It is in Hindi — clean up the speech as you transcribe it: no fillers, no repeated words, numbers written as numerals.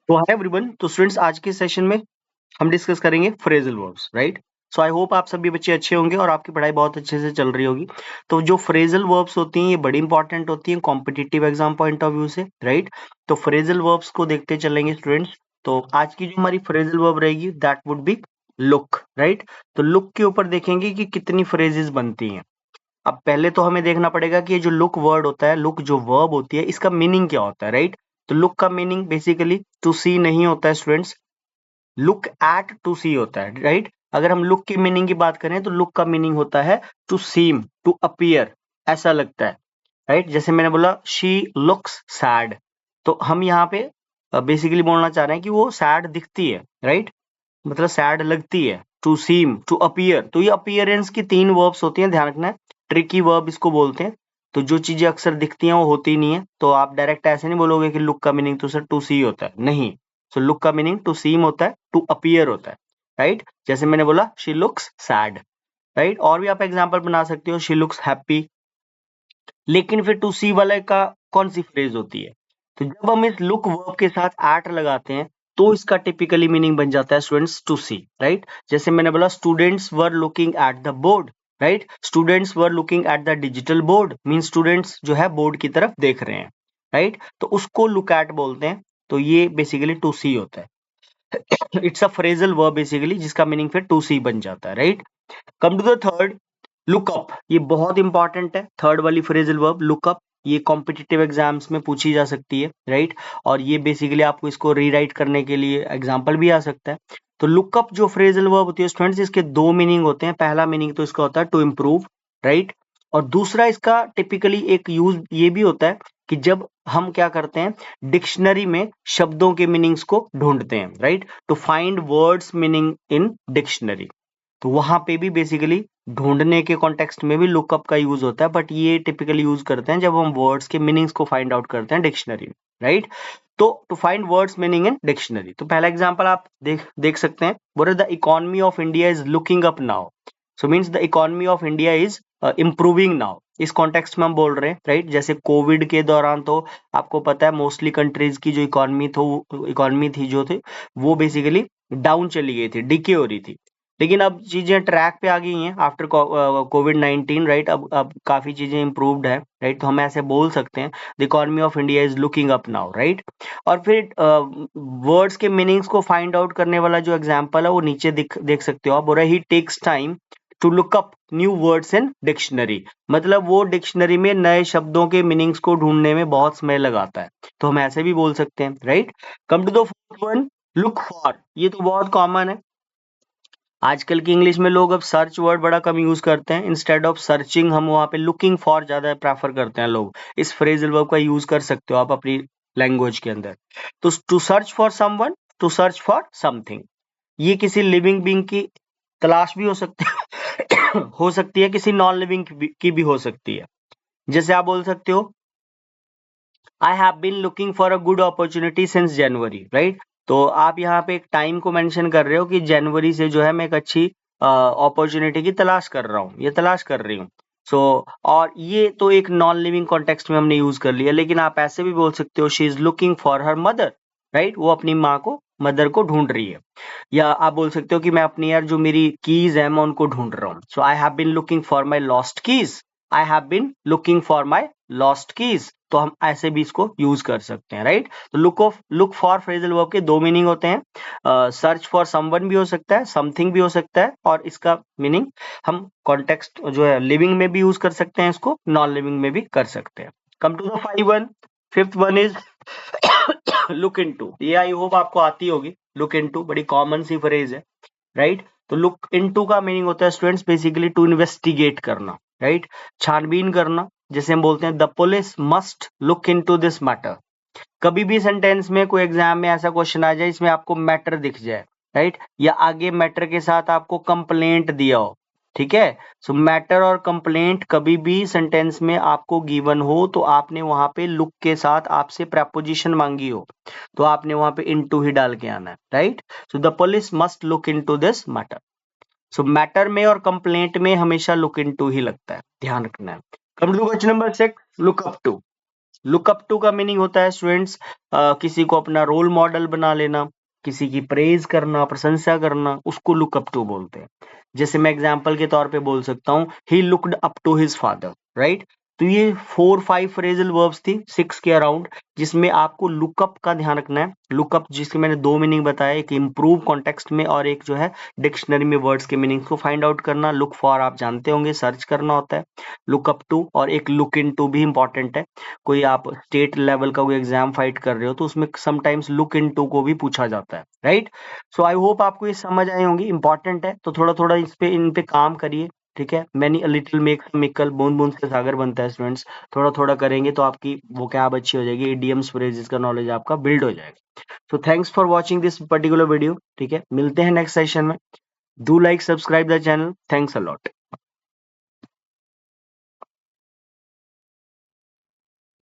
तो हाय एवरीवन। तो स्टूडेंट्स, आज के सेशन में हम डिस्कस करेंगे phrasal verbs, right. So I hope आप सभी बच्चे अच्छे होंगे और आपकी पढ़ाई बहुत अच्छे से चल रही होगी। तो जो फ्रेजल वर्ब्स होती हैं ये बड़ी इंपॉर्टेंट होती हैं competitive exam point of view से, राइट। तो फ्रेजल वर्ब्स को देखते चलेंगे स्टूडेंट्स। तो आज की जो हमारी फ्रेजल वर्ब रहेगी that would be look, right. तो लुक के ऊपर देखेंगे कि कितनी फ्रेजेस बनती हैं। अब पहले तो हमें देखना पड़ेगा कि ये जो लुक वर्ड होता है, लुक जो वर्ब होती है, इसका मीनिंग क्या होता है, राइट। तो लुक का मीनिंग बेसिकली टू सी नहीं होता है students, look at to see होता है, राइट। अगर हम लुक की मीनिंग की बात करें तो लुक का मीनिंग होता है टू सीम, टू अपीयर, ऐसा लगता है, राइट। जैसे मैंने बोला शी लुक्स सैड, तो हम यहाँ पे बेसिकली बोलना चाह रहे हैं कि वो सैड दिखती है, राइट। मतलब सैड लगती है। टू सीम, टू अपीयर, तो ये अपीयरेंस की तीन वर्ब्स होती हैं, ध्यान रखना है। ट्रिकी वर्ब इसको बोलते हैं। तो जो चीजें अक्सर दिखती हैं वो होती नहीं है, तो आप डायरेक्ट ऐसे नहीं बोलोगे कि लुक का मीनिंग तो सर टू सी होता है, नहीं। सो लुक का मीनिंग टू सीम होता है, टू अपीयर होता है, राइट। जैसे मैंने बोला शी लुक्स सैड, राइट। और भी आप एग्जाम्पल बना सकते हो, शी लुक्स हैप्पी। लेकिन फिर टू सी वाले का कौन सी फ्रेज होती है? तो जब हम इस लुक वर्ब के साथ एट लगाते हैं तो इसका टिपिकली मीनिंग बन जाता है स्टूडेंट्स टू सी, राइट। जैसे मैंने बोला students were looking at the board, right. Students were looking at the digital board mean students जो है बोर्ड की तरफ देख रहे हैं, राइट। तो उसको लुक एट बोलते हैं। तो ये बेसिकली टू सी होता है। It's a phrasal verb basically जिसका मीनिंग फिर टू सी बन जाता है, right. Come to the third, look up. ये बहुत इंपॉर्टेंट है, थर्ड वाली फ्रेजल वर्ब लुक अप। ये कॉम्पिटिटिव एग्जाम्स में पूछी जा सकती है, राइट। और ये बेसिकली आपको इसको रीराइट करने के लिए एग्जाम्पल भी आ सकता है। तो लुकअप जो फ्रेजल वर्ब होती है स्टूडेंट्स, इसके दो मीनिंग होते हैं। पहला मीनिंग तो इसका होता है टू इम्प्रूव, राइट। और दूसरा इसका टिपिकली एक यूज ये भी होता है कि जब हम क्या करते हैं, डिक्शनरी में शब्दों के मीनिंग्स को ढूंढते हैं, right. To find words meaning in dictionary, तो वहां पे भी बेसिकली ढूंढने के कॉन्टेक्स्ट में भी लुकअप का यूज होता है, बट ये टिपिकली यूज करते हैं जब हम वर्ड्स के मीनिंग्स को फाइंड आउट करते हैं डिक्शनरी में, राइट। तो to find words meaning in dictionary, तो पहला एग्जांपल आप देख सकते हैं, बोले the economy of India is looking up now. So means the economy of India is improving now. इस कॉन्टेक्स्ट में हम बोल रहे हैं, राइट। जैसे कोविड के दौरान तो आपको पता है मोस्टली कंट्रीज की जो इकोनॉमी थी जो थी वो बेसिकली डाउन चली गई थी, डिके हो रही थी। लेकिन अब चीजें ट्रैक पे आ गई हैं आफ्टर कोविड-19, राइट। अब काफी चीजें इंप्रूव्ड है, राइट। तो हम ऐसे बोल सकते हैं the economy of India is looking up now, right. और फिर वर्ड्स के मीनिंग्स को फाइंड आउट करने वाला जो एग्जांपल है वो नीचे देख सकते हो आप, बोल रहा है he takes time to look up new words in dictionary. मतलब वो डिक्शनरी में नए शब्दों के मीनिंग्स को ढूंढने में बहुत समय लगाता है, तो हम ऐसे भी बोल सकते हैं, right. Come to the fourth one, look for. ये तो बहुत कॉमन है, आजकल की इंग्लिश में लोग अब सर्च वर्ड बड़ा कम यूज करते हैं, इंस्टेड ऑफ सर्चिंग हम वहां पे लुकिंग फॉर ज्यादा प्रेफर करते हैं लोग। इस फ्रेजल वर्ब का यूज कर सकते हो आप अपनी लैंग्वेज के अंदर। तो to search for someone, to search for something, ये किसी लिविंग बीइंग की तलाश भी हो सकती है, हो सकती है किसी नॉन लिविंग की भी हो सकती है। जैसे आप बोल सकते हो I have been looking for a good opportunity since January, right. तो आप यहाँ पे एक टाइम को मेंशन कर रहे हो कि जनवरी से जो है मैं एक अच्छी अपॉर्चुनिटी की तलाश कर रहा हूँ, ये तलाश कर रही हूँ। सो और ये तो एक नॉन लिविंग कॉन्टेक्स्ट में हमने यूज कर लिया, लेकिन आप ऐसे भी बोल सकते हो she is looking for her mother, right. वो अपनी माँ को, मदर को ढूंढ रही है। या आप बोल सकते हो कि मैं अपनी यार जो मेरी कीज है मैं उनको ढूंढ रहा हूँ। So I have been looking for my lost keys, I have been looking for my lost keys. तो हम ऐसे भी इसको यूज कर सकते हैं, राइट। तो लुक फॉर फ्रेजल वर्ब के दो मीनिंग होते हैं, सर्च फॉर समवन भी हो सकता है, समथिंग भी हो सकता है, और इसका मीनिंग हम कॉन्टेक्स्ट जो है लिविंग में भी यूज कर सकते हैं, इसको नॉन लिविंग में भी कर सकते हैं। Come to the fifth one is look into. ये आई होप आपको आती होगी, लुक इनटू बड़ी कॉमन सी फ्रेज है, राइट। तो लुक इनटू का मीनिंग होता है स्टूडेंट्स बेसिकली टू इन्वेस्टिगेट करना, राइट, छानबीन करना। जैसे हम बोलते हैं the police must look into this matter. कभी भी सेंटेंस में कोई एग्जाम में ऐसा क्वेश्चन आ जाए इसमें आपको मैटर दिख जाए, राइट, या आगे मैटर के साथ आपको कंप्लेंट दिया हो, ठीक है। सो मैटर और कंप्लेंट कभी भी सेंटेंस में आपको गिवन हो तो आपने वहां पे लुक के साथ आपसे प्रेपोजिशन मांगी हो तो आपने वहां पे इनटू ही डाल के आना है, right. So the police must look into this matter. So matter में और कंप्लेंट में हमेशा लुक इनटू ही लगता है, ध्यान रखना है। Come to question number 6, look up to. Look up to का मीनिंग होता है स्टूडेंट्स किसी को अपना रोल मॉडल बना लेना, किसी की प्रेज करना, प्रशंसा करना, उसको लुक अप टू बोलते हैं। जैसे मैं एग्जांपल के तौर पे बोल सकता हूँ, he looked up to his father, right. तो ये 4-5 फ्रेजल वर्ब्स थी 6 के अराउंड, जिसमें आपको लुकअप का ध्यान रखना है। लुकअप जिसके मैंने दो मीनिंग बताया, एक इम्प्रूव कॉन्टेक्स्ट में और एक जो है डिक्शनरी में वर्ड्स के मीनिंग्स को फाइंड आउट करना। लुक फॉर आप जानते होंगे, सर्च करना होता है। लुक अप टू और एक लुक इन टू भी इंपॉर्टेंट है। कोई आप स्टेट लेवल का कोई एग्जाम फाइट कर रहे हो तो उसमें समटाइम्स लुक इन टू को भी पूछा जाता है, राइट। सो आई होप आपको ये समझ आई होंगी, इंपॉर्टेंट है तो थोड़ा थोड़ा इन पे काम करिए, ठीक है। Many a little makes a mickle, बूंद बूंद से सागर बनता है स्टूडेंट्स। थोड़ा थोड़ा करेंगे तो आपकी वोकैब अच्छी हो जाएगी, इडियम्स फ्रेजेस का नॉलेज आपका बिल्ड हो जाएगा। So thanks for watching this particular video, ठीक है। मिलते हैं नेक्स्ट सेशन में। Do like subscribe the channel, thanks a lot.